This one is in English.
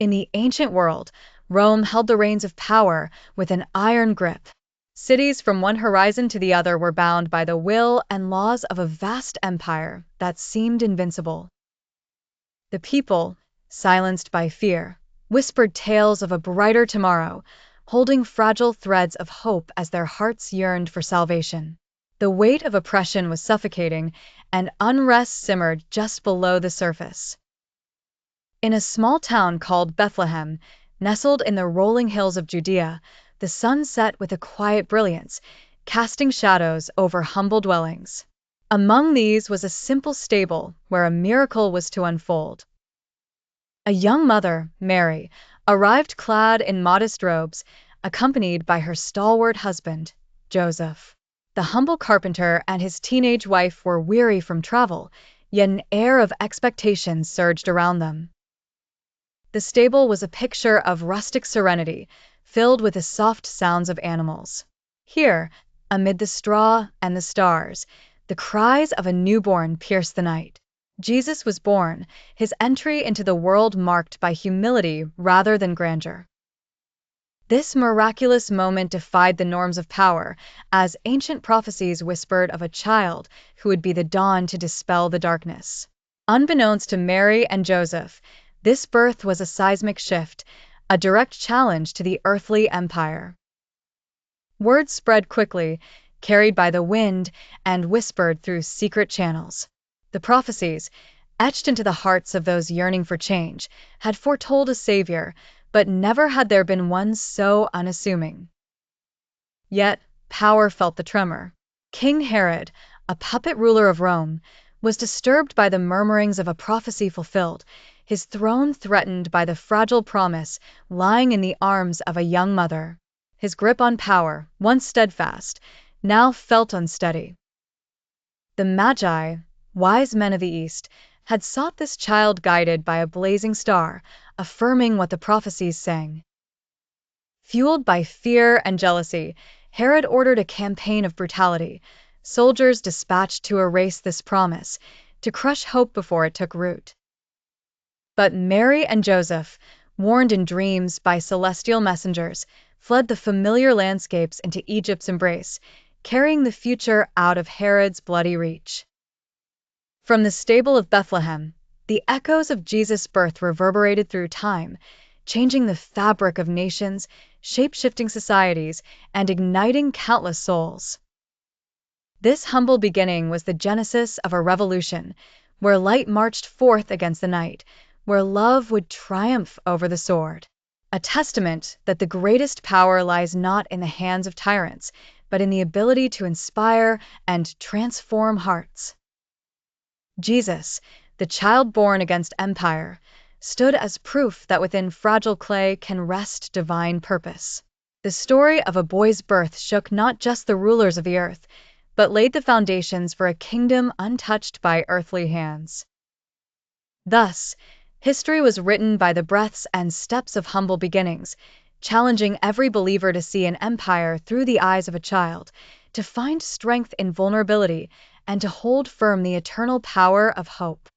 In the ancient world, Rome held the reins of power with an iron grip. Cities from one horizon to the other were bound by the will and laws of a vast empire that seemed invincible. The people, silenced by fear, whispered tales of a brighter tomorrow, holding fragile threads of hope as their hearts yearned for salvation. The weight of oppression was suffocating, and unrest simmered just below the surface. In a small town called Bethlehem, nestled in the rolling hills of Judea, the sun set with a quiet brilliance, casting shadows over humble dwellings. Among these was a simple stable where a miracle was to unfold. A young mother, Mary, arrived clad in modest robes, accompanied by her stalwart husband, Joseph. The humble carpenter and his teenage wife were weary from travel, yet an air of expectation surged around them. The stable was a picture of rustic serenity, filled with the soft sounds of animals. Here, amid the straw and the stars, the cries of a newborn pierced the night. Jesus was born, his entry into the world marked by humility rather than grandeur. This miraculous moment defied the norms of power, as ancient prophecies whispered of a child who would be the dawn to dispel the darkness. Unbeknownst to Mary and Joseph, this birth was a seismic shift, a direct challenge to the earthly empire. Word spread quickly, carried by the wind and whispered through secret channels. The prophecies, etched into the hearts of those yearning for change, had foretold a savior, but never had there been one so unassuming. Yet, power felt the tremor. King Herod, a puppet ruler of Rome, was disturbed by the murmurings of a prophecy fulfilled, his throne threatened by the fragile promise lying in the arms of a young mother. His grip on power, once steadfast, now felt unsteady. The Magi, wise men of the East, had sought this child guided by a blazing star, affirming what the prophecies sang. Fueled by fear and jealousy, Herod ordered a campaign of brutality, soldiers dispatched to erase this promise, to crush hope before it took root. But Mary and Joseph, warned in dreams by celestial messengers, fled the familiar landscapes into Egypt's embrace, carrying the future out of Herod's bloody reach. From the stable of Bethlehem, the echoes of Jesus' birth reverberated through time, changing the fabric of nations, shape-shifting societies, and igniting countless souls. This humble beginning was the genesis of a revolution, where light marched forth against the night, where love would triumph over the sword. A testament that the greatest power lies not in the hands of tyrants, but in the ability to inspire and transform hearts. Jesus, the child born against empire, stood as proof that within fragile clay can rest divine purpose. The story of a boy's birth shook not just the rulers of the earth, but laid the foundations for a kingdom untouched by earthly hands. Thus, history was written by the breaths and steps of humble beginnings, challenging every believer to see an empire through the eyes of a child, to find strength in vulnerability, and to hold firm the eternal power of hope.